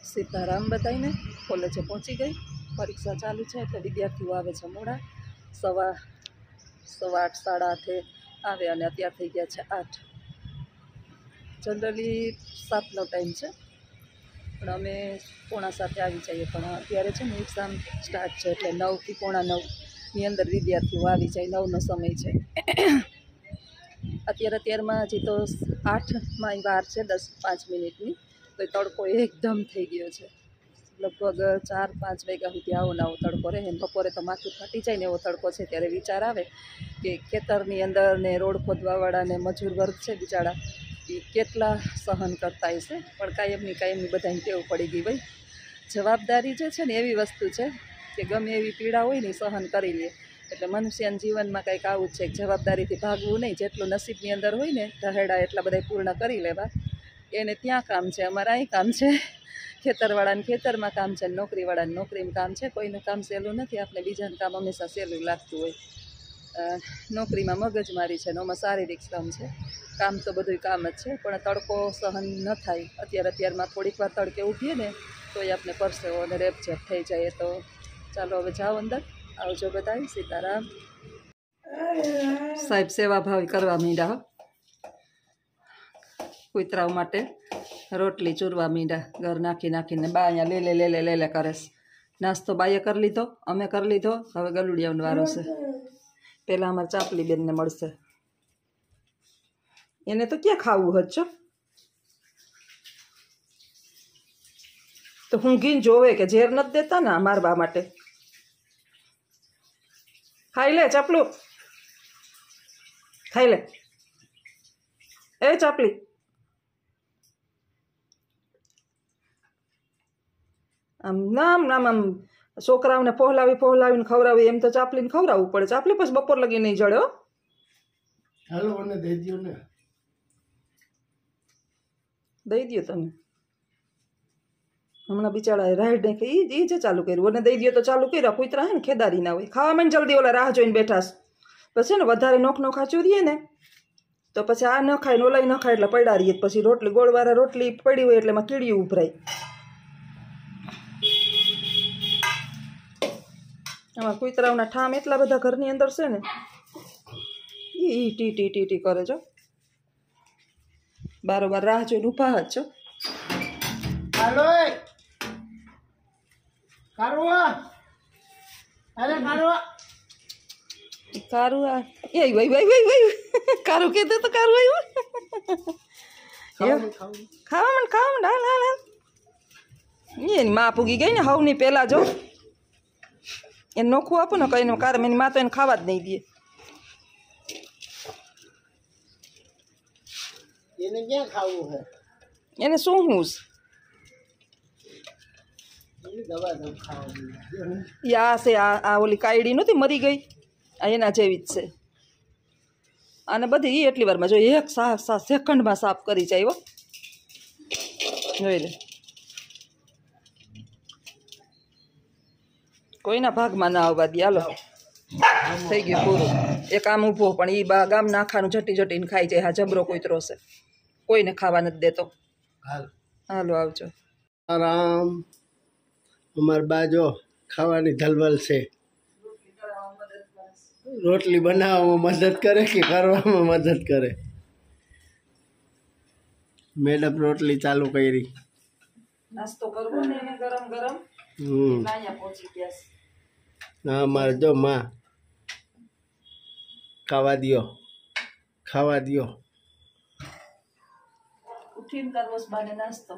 સીતારામ બધાઈને કોલેજે પહોંચી ગઈ. પરીક્ષા ચાલુ છે એટલે વિદ્યાર્થીઓ આવે છે મોડા. સવા 8 સાડા 8 આવે અને અત્યારે થઈ ગયા છે 8. જનરલી 7નો ટાઈમ છે પણ અમે 6:45 આવી જઈએ. પણ અત્યારે છે ને એક્ઝામ સ્ટાર્ટ છે એટલે 9 થી 9:45ની અંદર વિદ્યાર્થીઓ આવી જાય. 9નો સમય છે. અત્યારમાં હજી તો 8માં વાર છે 10-5 મિનિટની. તો તડકો એકદમ થઈ ગયો છે. લગભગ 4-5 વાગ્યા સુધી આવો ને આવો તડકો રહે. બપોરે તો માથું ફાટી જાય ને એવો તડકો છે. ત્યારે વિચાર આવે કે ખેતરની અંદર ને રોડ ખોદવાવાળા ને મજૂર વર્ગ છે બિચારા, એ કેટલા સહન કરતા હશે. પણ કાયમની બધાને ટેવ પડી ગઈ ભાઈ. જવાબદારી જે છે ને એવી વસ્તુ છે કે ગમે એવી પીડા હોય ને સહન કરી લે. એટલે મનુષ્યના જીવનમાં કંઈક આવું જ છે કે જવાબદારીથી ભાગવું નહીં. જેટલું નસીબની અંદર હોય ને ઢહેડા એટલા બધા પૂર્ણ કરી લેવા. એને ત્યાં કામ છે, અમારે અહીં કામ છે. ખેતરવાળાને ખેતરમાં કામ છે, નોકરીવાળાને નોકરીમાં કામ છે. કોઈનું કામ સહેલું નથી. આપણે બીજાનું કામ હંમેશા સહેલું લાગતું હોય. નોકરીમાં મગજમારી છે, નોમાં શારીરિક શ્રમ છે. કામ તો બધું કામ જ છે, પણ તડકો સહન ન થાય. અત્યારમાં થોડીક વાર તડકે ઊભીએ ને તો એ આપણે પરસેવો અને રેપઝેપ થઈ જાય. તો ચાલો હવે જાઓ અંદર. આવજો બધા. સીતારામ. સાહેબ સેવાભાવી કરવા માંડ્યા. કૂતરાઓ માટે રોટલી ચૂરવા માંડ્યા. ઘર નાખીને બા અહીંયા લે કરે છે. નાસ્તો બાએ કરી લીધો, અમે કરી લીધો. હવે ગલુડિયાનો વારો છે. પહેલાં અમારે ચાપલી બેનને મળશે. એને તો ક્યાં ખાવું હજો, તો ઊંઘીને જોવે કે ઝેર નથી દેતા ને અમારા બા માટે. ખાઈ લે ચાપલું, ખાઈ લે. એ ચાપલી, આમ છોકરાઓને પહોલાવીને ખવડાવી. એમ તો ચાપલીને ખવડાવવું પડે. ચાપલી પછી બપોર લગી નહીં જડે. હાલો અને દઈ દો ને. દઈ દો તમે. હમણાં બિચારા રાઈડ ને એ જે ચાલુ કર્યું અને દઈ દો તો ચાલુ કર્યા. કૂતરા હે ને ખેદારી ના હોય. ખાવામાં જલ્દી ઓલા રાહ જોઈને બેઠા. પછી ને વધારે નોખા ચૂરીએ ને તો પછી આ ન ખાય ને ઓલાય ન ખાય એટલે પડ્યા રહીએ. પછી રોટલી ગોળવાળા રોટલી પડી હોય એટલે એમાં કીડીયું ઉભરાય. આમાં કૂતરાઓના ઠામ એટલા બધા ઘરની અંદર છે ને, એ ટી કરે છો. બારોબાર રાહ જોઈને ઊભા જ છો. હાલો કારવા, અરે કારવા, કારું એ ભાઈ કારું કીધું તો કારું આવ્યું. ખાવા હાલ. એની માં પૂગી ગઈ ને હવની પેલા જો એને નોખું આપું ને કઈ કારણ એની માં તો એને ખાવા જ નહીં દે. એને ક્યાં ખાવું છે? એને શું હું યા છે આ ઓલી કાયડી નહોતી મરી ગઈ, એના જેવી જ છે. અને બધી એ એટલી વારમાં જોઈએ. એક સેકન્ડમાં સાફ કરી જાય. જોઈ લે. કોઈના ભાગમાં ના આવવા દે. હાલો થઈ ગયું પૂરું. એક આમ ઊભો પણ એ બા ગામ નાખાનું જટીને ખાઈ જાય. હા જબરો કૂતરો છે, કોઈને ખાવા નથી દેતો. હાલો આવજો. આરામ. અમાર બાજો ખાવાની ધલવલ છે. રોટલી બનાવવામાં મદદ કરે કે કરવામાં મદદ કરે? મેડમ રોટલી ચાલુ કરી. નાસ્તો કરવો ને ગરમ અહીંયા પહોંચી ગયા. હા અમારે જો માં ખાવા દ્યો. ઉઠીને કરવો બાને નાસ્તો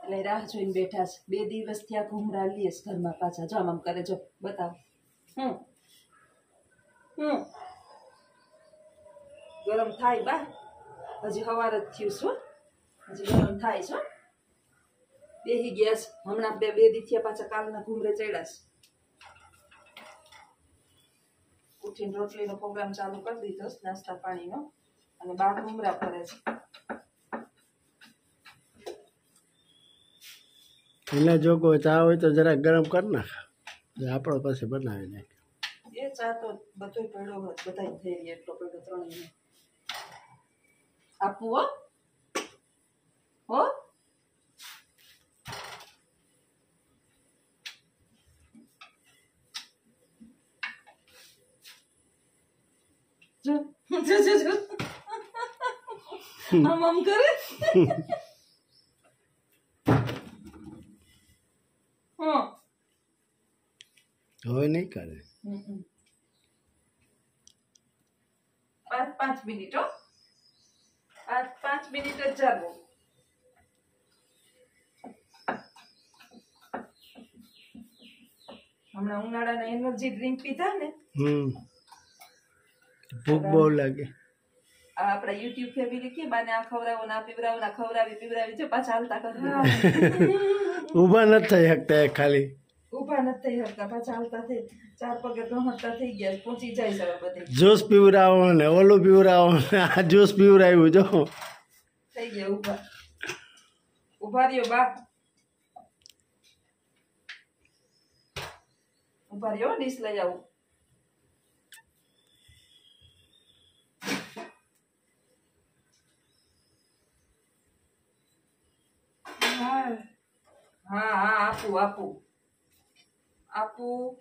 એટલે રાહ જોઈને બેઠા છે. 2 દિવસ ત્યાં ઘૂમરા લઈએ ઘરમાં પાછા. જો આમ કરે જો બતાવ. ગરમ થાય બા. હજી સવાર જ થયું છું. હજી ગરમ થાય છે. બેહી ગયા છે હમણાં 2 દી થયા પાછા. કાલના ઘૂમરે ચડ્યા છે. ઉઠીને રોટલીનો પ્રોગ્રામ ચાલુ કરી દીધો નાસ્તા પાણીનો. અને બા ઘૂમરા ફરે છે. એના જોગો ચા હોય તો જરાક ગરમ કરી નાખ. આપણો પછી બનાવી નાખ. એ ચા તો બધો પડ્યો બધા થઈ રહી. એટલો પડ્યો 3 આપવું હો. જો જો જો આમ કરે હા હવે નહીં કરે. 5 મિનિટ હો 5 મિનિટ જ જાગો. હમણાં ઉનાળાના એનર્જી ડ્રિંક પીધા ને ભૂખ બહુ લાગે. આ આપણા યુટ્યુબ ફેમિલી કે બાને આ ખવડાવો ના પીવડાવો ના ખવડાવી પીવડાવી છે પાછા હાલતા કરે ઊભા નથી થઈ શકતા એ ખાલી. ઊભા નથી થઈ શકતા પાછા હાલતા થઈ 4 પગે ગમતા થઈ ગયા પહોંચી જાય છે હવે બધે. જ્યુસ પીવડાવો ને ઓલું પીવડાવો ને આ જ્યુસ પીવડાવ્યું જો થઈ ગયા ઊભા. ઊભા રહ્યો બા ઊભા રહ્યો ડીશ લઈ આવું. હા હા આપું આપું આપું.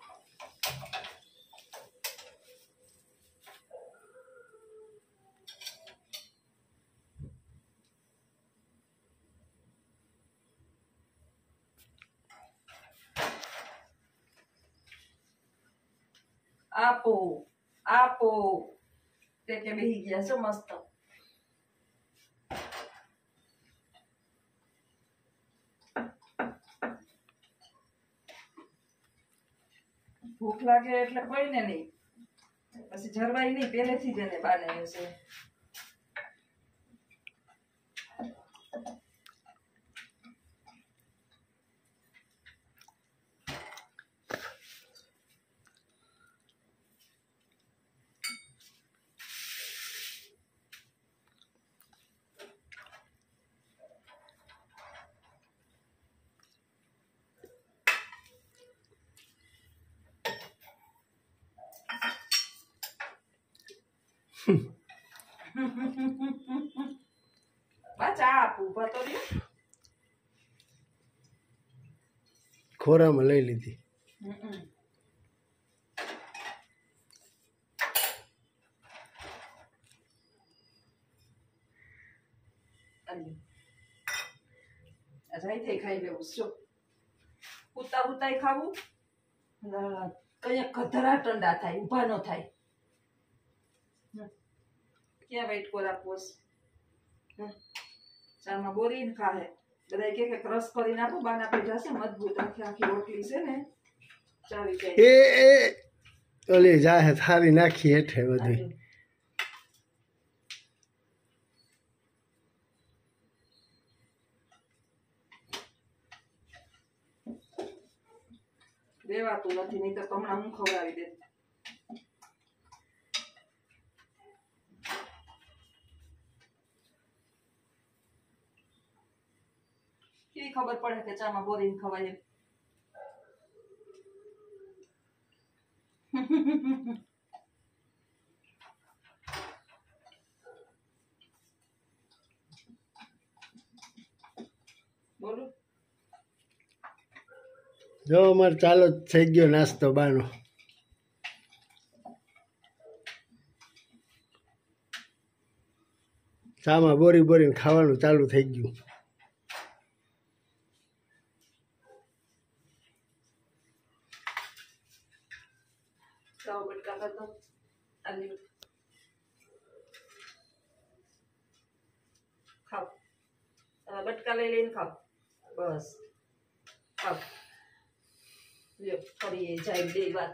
આપો આપો તે કે બેહી ગયા છો મસ્ત. ભૂખ લાગે એટલે કોઈને નહીં પછી જરવાય નહીં પહેલેથી જ એને બાનાયું છે. પાછા આપું તો રહ્યો ખોરામાં લઈ લીધી. રાઈતે ખાઈ લેવું શું ઉતા ઉતાય ખાવું કયા કધરા ટંડા થાય ઊભા ન થાય. ક્યાં વેઇટ કો રાખવો ચામાં બોરીને ખાહે બધા કે ક્રશ કરીને આપો બાના પેટા છે મજબૂત આખી આખી રોટલી છે ને ચાવી જાય. એ ઓલી જાહે થારી નાખી હેઠે બધી. દેવાતું નથી નહીં તો હમણાં હું ખવડાવી દે. કેવી ખબર પડે કે ચામાં બોરીને ખવાય એમ. બોલું જો અમારે ચાલો થઈ ગયો નાસ્તો બાનો. ચામાં બોરી બોરીને ખાવાનું ચાલુ થઈ ગયું. બટકા કરતો ખાવ બટકા લઈ લઈને ખાવ બસ ખાવ લ્યો ફરી જાય બે વાર.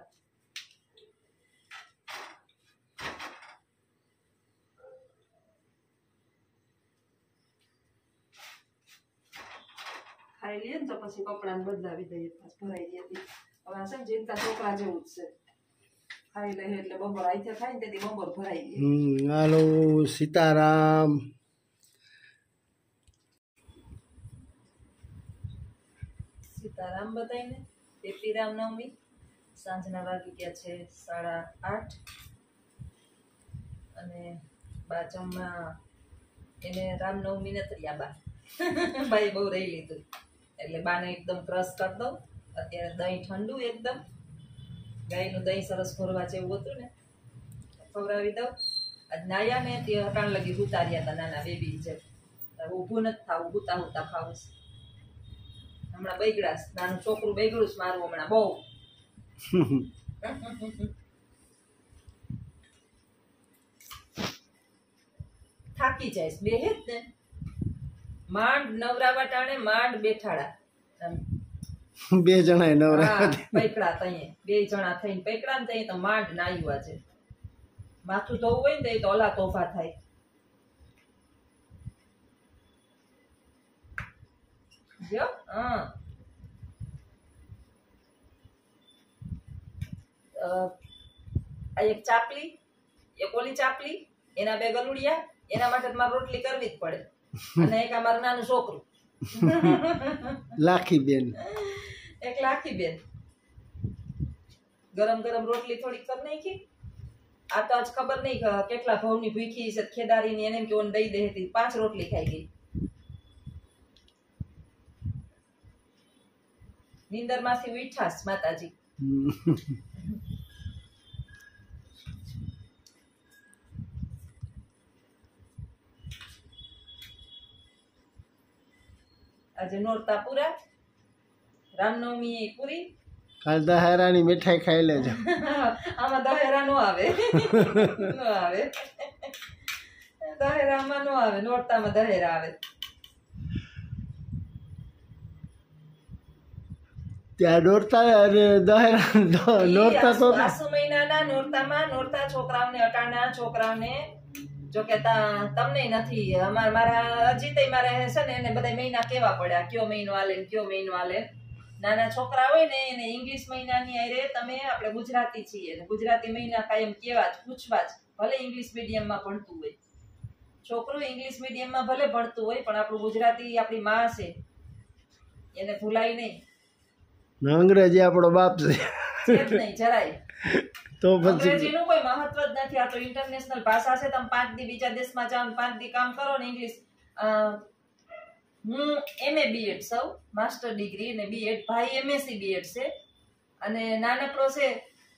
ખાઈ લઈએ ને તો પછી કપડાને બદલાવી દઈએ ભરાઈ દઈએ. હવે આ છે ને ચિંતા છોકરા જેવું જ છે ખાઈ લે એટલે બપોર આઈથે ખાય ને તેથી બપોર ભરાઈ દે. હાલો સીતારામ. સીતારામ બતાવીને હેપી રામનવમી. સાંજના વાગી ગયા છે 8:30 અને બા જમવા એને રામનવમી નથી આ બા બાઈ બહુ રહી લીધું એટલે બાને એકદમ ક્રશ કરી દઉં. અત્યારે દહીં ઠંડુ એકદમ ગાયનું દહીં સરસ ભરવા જેવું હતું ને ખવડાવી દઉં આજ નાયા ને તે અટાણ લગી ઉતાર્યા હતા નાના બેબી છે ઊભું નથી થાવું હુતા હુતા ખાવું છે. હમણાં બૈગડાશ નાનું છોકરું બૈગડું છે મારું હમણાં બહુ થાકી જાય બે હે જ ને માંડ નવરાવા ટાણે માંડ બેઠાડા બે જણા નવરા હા, પૈકડા તઈએ બે જણા થઈને પૈકડા ને તઈએ તો માંડ નાયવા છે. માથું ધોવું હોય ને તો ઓલા તોફા થાય. જો હા આ એક ચાપલી એક ઓલી ચાપલી એના બે ગલુડિયા એના માટે મારે રોટલી કરવી જ પડે અને એક અમારું નાનું છોકરું લાખી બેન એક લાખી બેન ગરમ ગરમ રોટલી થોડીક કરી નાખી. આ તો આજ ખબર નહીં કેટલા ભાવની ભૂખી છે ખેદારીની એને કે દઈ દે હતી 5 રોટલી ખાઈ ગઈ. નીંદર માંથી ઉઠાસ માતાજી. આજે નોરતા પૂરા રામનવમી પૂરી કાલ દહેરાની મીઠાઈ ખાઈ લેજો. આમાં દહેરા નો આવે નો આવે દહેરામાં નો આવે નોરતામાં દહેરા આવે. ત્યાં નોરતા અને દહેરા નોરતા તો આસુ મહિનાના નોરતામાં નોરતા છોકરાઓને અટાણા છોકરાઓને જો કે તમને નથી મારા અજીતે મારે છે ને એને બધા મહિના કેવા પડ્યા કયો મહિનો આલે ને કયો મહિનો આલે. નાના છોકરા હોય ને એને ઇંગ્લિશ મહિનાની આરે તમે આપણે ગુજરાતી છીએ ને ગુજરાતી મહિના કાયમ કેવા જ પૂછવા જ ભલે ઇંગ્લિશ મીડિયમમાં ભણતું હોય છોકરું ઇંગ્લિશ મીડિયમમાં ભલે ભણતું હોય પણ આપણું ગુજરાતી આપણી માં છે એને ભૂલાય નહીં. અંગ્રેજી આપણો બાપ છે છે જ નહીં જરાય. તો પછી અંગ્રેજીનું કોઈ મહત્વ જ નથી. આ તો ઇન્ટરનેશનલ ભાષા છે. તમે 5 દી બીજા દેશમાં જાઓ 5 દી કામ કરો ને ઇંગ્લિશ. હું MA BEd સૌ માસ્ટર ડિગ્રી ને BEd ભાઈ MSc BEd છે અને નાનકડો છે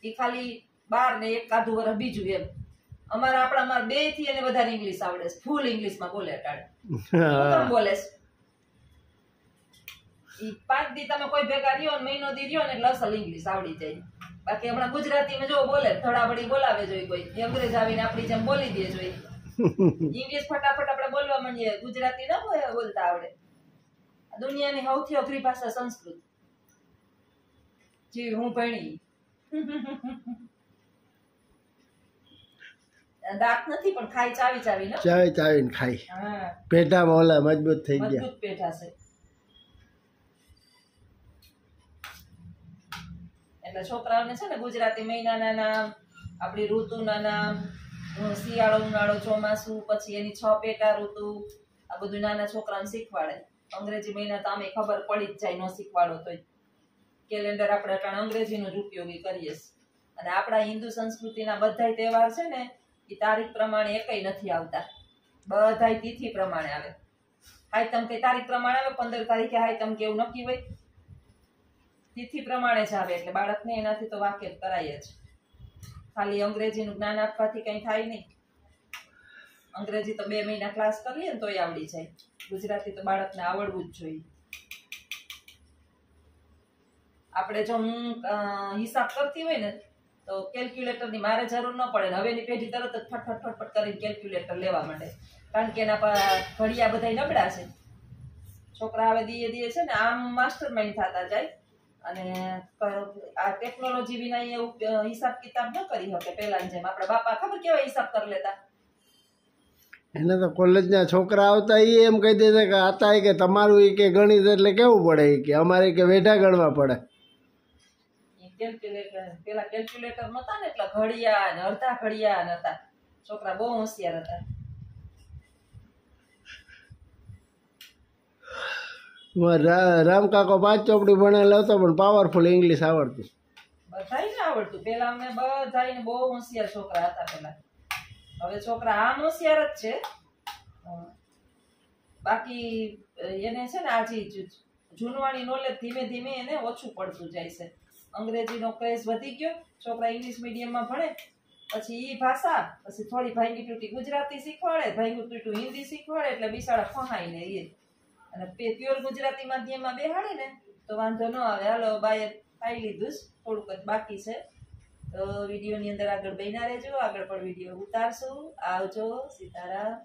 એ ખાલી 12 ને એક કાધું વર્ષ બીજું એમ. આપણામાં બે થી એને વધારે ઇંગ્લિશ આવડે છે ફૂલ ઇંગ્લિશમાં બોલે અટાડે બોલે છે. 5 દી તમે કોઈ ભેગા રહ્યો ને મહિનો દી રહ્યો ને એટલે અસલ ઇંગ્લિશ આવડી જાય. બાકી હમણાં ગુજરાતીમાં જો બોલે ધડાબડી બોલાવે જોઈએ કોઈ અંગ્રેજ આવીને આપણી જેમ બોલી દે જોઈએ. ઇંગ્લિશ ફટાફટ આપણે બોલવા માંડીએ ગુજરાતી ના બોલતા આવડે. દુનિયાની સૌથી અઘરી ભાષા સંસ્કૃત જે હું ભણી દાંત નથી પણ ખાઈ ચાવી ચાવી ને ચાવીને ખાઈ હા પેટામાં ઓલા મજબૂત થઈ ગયા. મજબૂત પેઠા છે. એટલે છોકરાઓને છે ને ગુજરાતી મહિનાના નામ આપણી ઋતુના નામ શિયાળો ઉનાળો ચોમાસું પછી એની 6 પેટા ઋતુ આ બધું નાના છોકરાઓને શીખવાડે. અંગ્રેજી મહિના તો આમે ખબર પડી જ જાય ન શીખવાડો તોય. કેલેન્ડર આપણે અટાણે અંગ્રેજીનું જ ઉપયોગી કરીએ અને આપણા હિન્દુ સંસ્કૃતિના બધાય તહેવાર છે ને એ તારીખ પ્રમાણે એકય નથી આવતા. બધાય તિથિ પ્રમાણે આવે. હાયતમ કઈ તારીખ પ્રમાણે આવે 15 તારીખે હાયતમ કે એવું નક્કી હોય તિથિ પ્રમાણે જ આવે એટલે બાળકને એનાથી તો વાકેફ કરાય જ. ખાલી અંગ્રેજીનું જ્ઞાન આપવાથી કંઈ થાય નહીં. અંગ્રેજી તો 2 મહિના ક્લાસ કરીએ ને તોય આવડી જાય. ગુજરાતી તો બાળકને આવડવું જ જોઈએ. આપણે જો હું હિસાબ કરતી હોય ને તો કેલ્ક્યુલેટરની મારે જરૂર ન પડે ને હવેની પેઢી તરત જ ફટફટ ફટફટ કરીને કેલ્ક્યુલેટર લેવા માંડે કારણ કે એના પર ઘડિયા બધા નબળા છે. છોકરા હવે દીએ દીએ છે ને આમ માસ્ટર માઇન્ડ થતા જાય અને આ ટેકનોલોજી વિના એવું હિસાબ કિતાબ ન કરી શકે પેલાની જેમ. આપણા બાપા ખબર કેવા હિસાબ કરી લેતા. એને તો કોલેજના છોકરા આવતા એ એમ કહી દેતા કે આતા કે તમારું એ કે ગણિત એટલે કેવું પડે કે અમારે કે વેઢા ગણવા પડે. કેલ્ક્યુલેટર પેલા કેલ્ક્યુલેટર નતા ને એટલે ઘડિયા ને અડધા ઘડિયા નતા. છોકરા બહુ હોશિયાર હતા. રામ કાકો 5 ચોપડી ભણેલો હતો પણ પાવરફુલ ઇંગ્લિશ આવડતું. બધાયને આવડતું. પેલા અમે બધાયને બહુ હોશિયાર છોકરા હતા પેલા. હવે છોકરા આમ હોશિયાર જ છે બાકી એને છે ને આજે જૂનવાણી નોલેજ ધીમે ધીમે એને ઓછું પડતું જાય છે. અંગ્રેજીનો ક્રેઝ વધી ગયો. છોકરા ઇંગ્લિશ મીડિયમમાં ભણે પછી ઈ ભાષા, પછી થોડી ભાંગી તૂટી ગુજરાતી શીખવાડે, ભાંગી તૂટું હિન્દી શીખવાડે, એટલે બિસાડા ફહાય ને એ. અને પ્યોર ગુજરાતી માધ્યમમાં બેહાડે ને તો વાંધો ન આવે. હાલો બાએ ખાઈ લીધું, થોડુંક જ બાકી છે. તો વિડીયોની અંદર આગળ બન્યા રહેજો, આગળ પણ વિડીયો ઉતારશું. આવજો, સીતારામ.